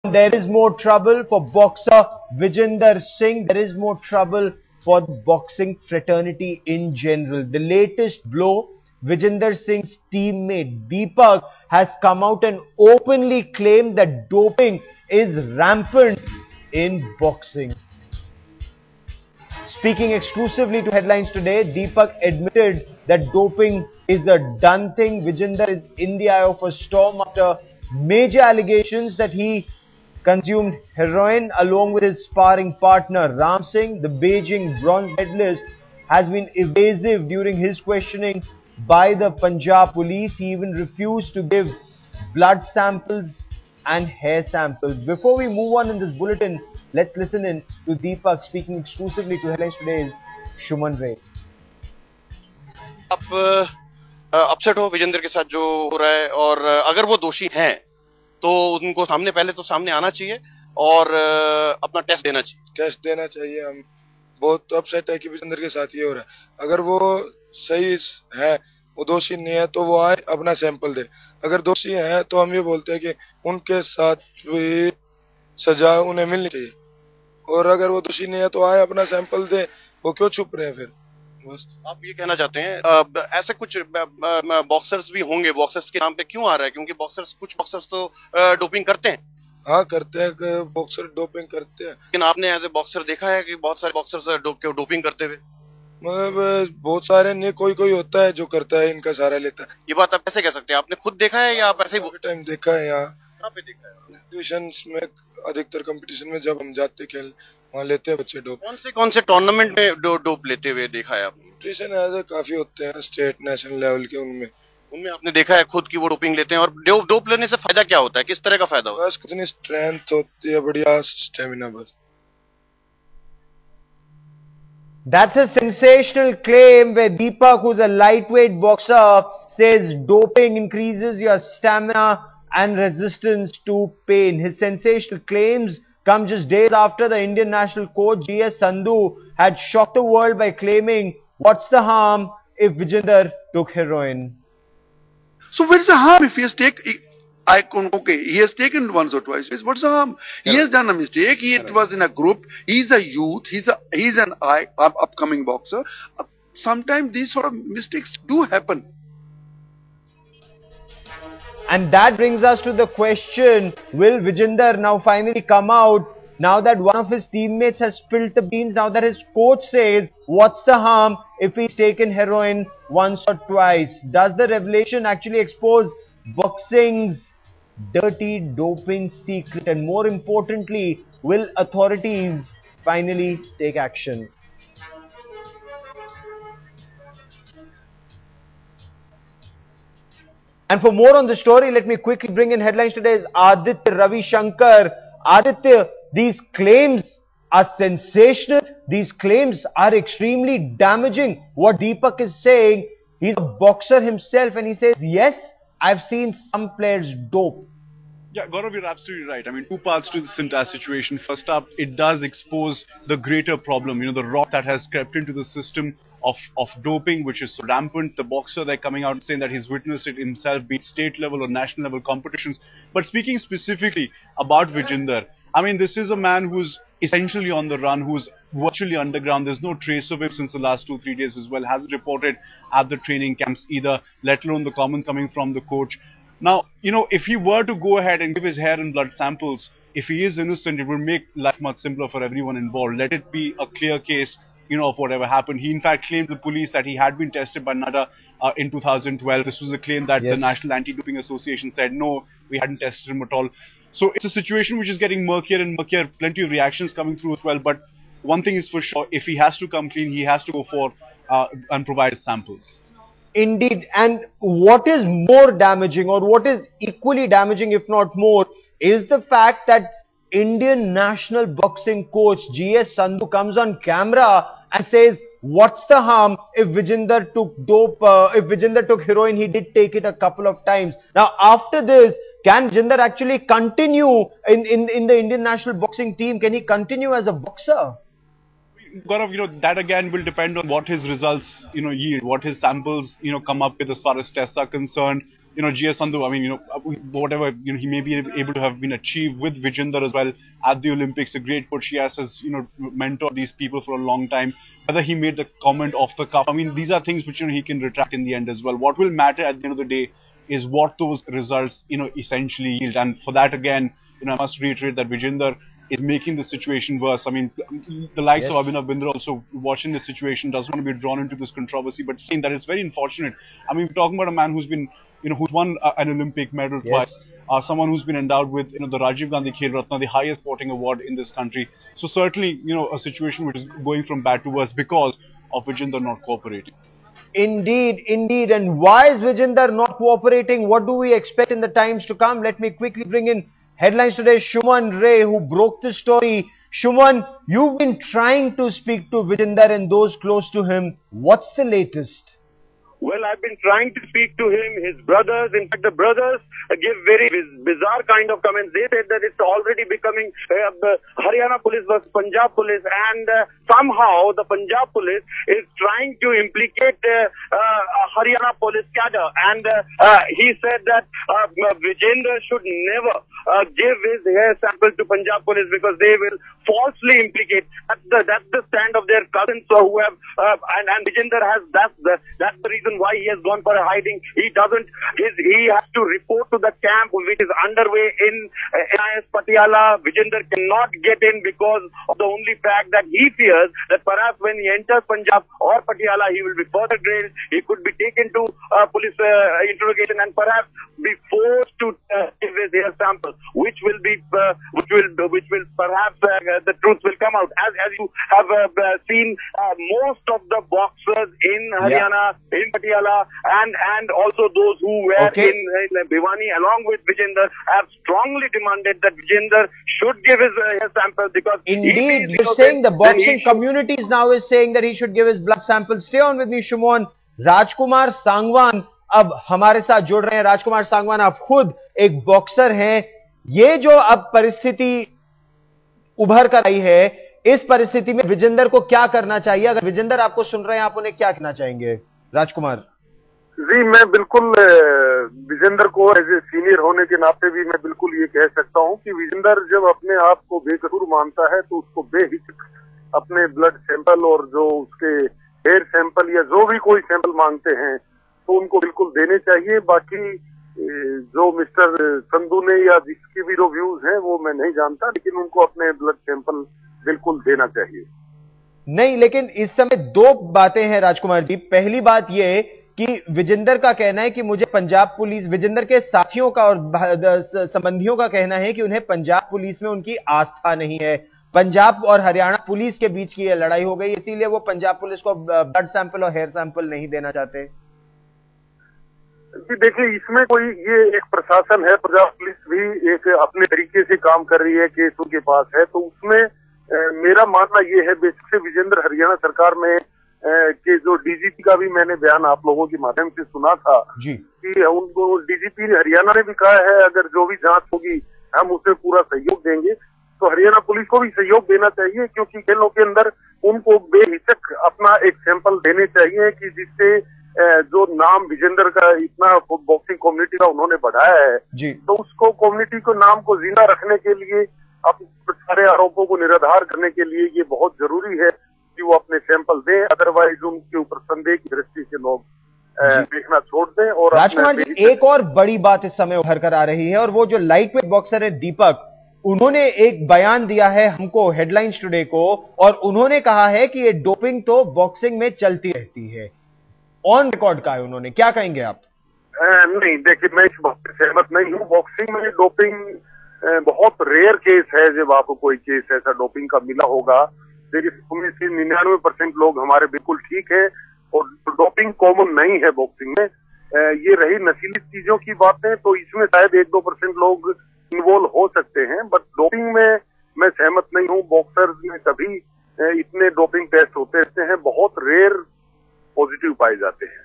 There is more trouble for boxer Vijender Singh. There is more trouble for the boxing fraternity in general. The latest blow, Vijender Singh's teammate Deepak has come out and openly claimed that doping is rampant in boxing. Speaking exclusively to Headlines Today, Deepak admitted that doping is a done thing. Vijender is in the eye of a storm after major allegations that he consumed heroin along with his sparring partner Ram Singh. The Beijing bronze medalist has been evasive during his questioning by the Punjab police. He even refused to give blood samples and hair samples. Before we move on in this bulletin, let's listen in to Deepak speaking exclusively to Headlines Today's Shuman Ray. आप upset हो विजेंद्र के साथ जो हो रहा है, और अगर वो दोषी हैं तो उनको पहले तो सामने आना चाहिए और अपना टेस्ट देना चाहिए। हम बहुत अपसेट है कि विजेंद्र के साथ ये हो रहा है। अगर वो सही है, वो दोषी नहीं है, तो वो आए अपना सैंपल दे। अगर दोषी है तो हम ये बोलते हैं कि उनके साथ भी सजा उन्हें मिलनी चाहिए, और अगर वो दोषी नहीं है तो आए अपना सैंपल दे। वो क्यों छुप रहे हैं फिर? बस आप ये कहना चाहते हैं ऐसे कुछ बॉक्सर्स भी होंगे, बॉक्सर्स के नाम पे क्यों आ रहा है? क्योंकि कुछ बॉक्सर्स तो डोपिंग करते हैं। हाँ, करते हैं, बॉक्सर डोपिंग करते हैं। लेकिन आपने एज ए बॉक्सर देखा है कि बहुत सारे बॉक्सर्स डोपिंग करते हुए? मतलब बहुत सारे नहीं, कोई होता है जो करता है, इनका सहारा लेता है। ये बात आप कैसे कह सकते हैं? आपने खुद देखा है या आप ऐसे ही टाइम देखा है? यहाँ कहाँ पे देखा है? कंपटीशन में, अधिकतर कंपटीशन में जब हम जाते खेल, वहाँ लेते हैं बच्चे डोप। कौन से टूर्नामेंट में डोप लेते हुए देखा है आपने? कंपटीशन ऐसे काफी होते हैं स्टेट नेशनल लेवल के, उनमें आपने देखा है खुद की वो डोपिंग लेते हैं? और डोप लेने से फायदा क्या होता है? किस तरह का फायदा होता है? बस कितनी स्ट्रेंथ होती है, बढ़िया स्टेमिना। बस That's a sensational claim where Deepak, who's a lightweight boxer, says doping increases your stamina and resistance to pain. His sensational claims come just days after the Indian national coach G.S. Sandhu had shocked the world by claiming, what's the harm if Vijender took heroin? So where's the harm if he has taken? He has taken once or twice. What's the harm? He has done a mistake. It was in a group. He's a youth. He's an upcoming boxer. Sometimes these sort of mistakes do happen. And that brings us to the question, will Vijender now finally come out now that one of his teammates has spilled the beans, now that his coach says, what's the harm if he's taken heroin once or twice? Does the revelation actually expose boxing's dirty doping secret? And more importantly, will authorities finally take action? And for more on the story, let me quickly bring in Headlines Today's Aditya Ravi Shankar. Aditya, these claims are sensational. These claims are extremely damaging. What Deepak is saying, he's a boxer himself, and he says, yes, I've seen some players dope. Yeah, Gaurav, you're absolutely right. I mean, two parts to this entire situation. First up, it does expose the greater problem, the rot that has crept into the system of doping, which is so rampant. The boxer, they're coming out saying that he's witnessed it himself, be it state level or national level competitions. But speaking specifically about Vijender, I mean, this is a man who's essentially on the run, who's virtually underground. There's no trace of him since the last 2-3 days as well. Hasn't reported at the training camps either, let alone the comments coming from the coach. Now, if he were to go ahead and give his hair and blood samples, if he is innocent, it would make life much simpler for everyone involved. Let it be a clear case, of whatever happened. He, in fact, claimed to the police that he had been tested by NADA in 2012. This was a claim that the National Anti-Doping Association said, no, we hadn't tested him at all. So it's a situation which is getting murkier and murkier. Plenty of reactions coming through as well. But one thing is for sure, if he has to come clean, he has to go for and provide his samples. Indeed. And what is more damaging, or what is equally damaging, if not more, is the fact that Indian national boxing coach G.S. Sandhu comes on camera and says, what's the harm if Vijender took dope, if Vijender took heroin? He did take it a couple of times. Now, after this, can Vijender actually continue in the Indian national boxing team? Can he continue as a boxer? Gaurav, that again will depend on what his results, yield, what his samples, come up with as far as tests are concerned. GS Sandhu, I mean, whatever, he may be able to have been achieved with Vijender as well at the Olympics, a great coach. He has, mentored these people for a long time. Whether he made the comment off the cuff, I mean, these are things which, he can retract in the end as well. What will matter at the end of the day is what those results, essentially yield. And for that, again, I must reiterate that Vijender is making the situation worse. I mean, the likes of Abhinav Bindra also watching the situation doesn't want to be drawn into this controversy, but saying that it's very unfortunate. I mean, we're talking about a man who's been, who's won an Olympic medal twice, someone who's been endowed with, the Rajiv Gandhi Khel Ratna, the highest sporting award in this country. So certainly, a situation which is going from bad to worse because of Vijender not cooperating. Indeed, indeed. And why is Vijender not cooperating? What do we expect in the times to come? Let me quickly bring in headlines today. Shuman Ray, who broke the story. Shuman, you've been trying to speak to Vijender and those close to him. What's the latest? Well, I've been trying to speak to him, his brothers. In fact, the brothers give very bizarre kind of comments. They said that it's already becoming Haryana police versus Punjab police, and somehow the Punjab police is trying to implicate Haryana police cadre. And he said that Vijender should never give his hair sample to Punjab police because they will falsely implicate. That's the stand of their cousins who have, and Vijender has, that's the reason why he has gone for a hiding. He has to report to the camp which is underway in NIS Patiala. Vijender cannot get in because of the only fact that he fears that perhaps when he enters Punjab or Patiala, he will be further grilled. He could be taken to police interrogation and perhaps be forced to give his hair sample, which will perhaps the truth will come out. As you have seen, most of the boxers in Haryana, in Patiala, and also those who were in Bhiwani along with Vijender have strongly demanded that Vijender should give his hair sample because indeed, you're saying the boxing community now is saying that he should give his blood sample. Stay on with me, Shuman. राजकुमार सांगवान अब हमारे साथ जुड़ रहे हैं। राजकुमार सांगवान, आप खुद एक boxer हैं। ये जो अब परिस्थिति उभर कर आई है, इस परिस्थिति में विजेंदर को क्या करना चाहिए? अगर विजेंदर आपको सुन रहे हैं, आप उन्हें क्या कहना चाहेंगे? राजकुमार जी, मैं बिल्कुल विजेंदर को एज ए सीनियर होने के नाते भी मैं बिल्कुल ये कह सकता हूं कि विजेंदर जब अपने आप को बेकसूर मानता है तो उसको बेहिचक अपने ब्लड सैंपल और जो उसके हेयर सैंपल या जो भी कोई सैंपल मांगते हैं तो उनको बिल्कुल देने चाहिए। बाकी जो मिस्टर संधू ने या जिसकी भी जो व्यूज हैं वो मैं नहीं जानता, लेकिन उनको अपने ब्लड सैंपल बिल्कुल देना चाहिए। नहीं, लेकिन इस समय दो बातें हैं राजकुमार जी। पहली बात यह कि विजेंदर का कहना है कि मुझे पंजाब पुलिस, विजेंदर के साथियों का और संबंधियों का कहना है कि उन्हें पंजाब पुलिस में उनकी आस्था नहीं है। पंजाब और हरियाणा पुलिस के बीच की यह लड़ाई हो गई, इसीलिए वो पंजाब पुलिस को ब्लड सैंपल और हेयर सैंपल नहीं देना चाहते। जी देखिए, इसमें कोई ये एक प्रशासन है, पंजाब पुलिस भी एक अपने तरीके से काम कर रही है, केस उनके पास है, तो उसमें मेरा मानना ये है बेसिक से विजेंद्र हरियाणा सरकार में के जो डीजीपी का भी मैंने बयान आप लोगों के माध्यम से सुना था जी कि उनको डीजीपी हरियाणा ने भी कहा है अगर जो भी जांच होगी हम उसे पूरा सहयोग देंगे। तो हरियाणा पुलिस को भी सहयोग देना चाहिए क्योंकि खेलों के अंदर उनको बेहिचक अपना एक सैंपल देने चाहिए कि जिससे जो नाम विजेंद्र का इतना बॉक्सिंग कम्युनिटी का उन्होंने बढ़ाया है जी, तो उसको कम्युनिटी को नाम को जिंदा रखने के लिए अपने सारे आरोपों को निराधार करने के लिए ये बहुत जरूरी है कि वो अपने सैंपल दें, अदरवाइज उनके ऊपर संदेह की दृष्टि से लोग देखना छोड़ दें। और राजकुमार जी, एक और बड़ी बात इस समय उभर कर आ रही है और वो जो लाइट वेट बॉक्सर है दीपक, उन्होंने एक बयान दिया है हमको हेडलाइंस टुडे को और उन्होंने कहा है कि ये डोपिंग तो बॉक्सिंग में चलती रहती है। ऑन रिकॉर्ड का है उन्होंने, क्या कहेंगे आप? नहीं, देखिए मैं इस बात से सहमत नहीं हूँ। बॉक्सिंग में डोपिंग बहुत रेयर केस है, जब आपको कोई केस ऐसा डोपिंग का मिला होगा। उसमें से 99% लोग हमारे बिल्कुल ठीक है और डोपिंग कॉमन नहीं है बॉक्सिंग में। ये रही नशीली चीजों की बातें, तो इसमें शायद 1-2% लोग इन्वॉल्व हो सकते हैं, बट डोपिंग में मैं सहमत नहीं हूँ। बॉक्सर्स में कभी इतने डोपिंग टेस्ट होते रहते हैं, बहुत रेयर पॉजिटिव पाए जाते हैं।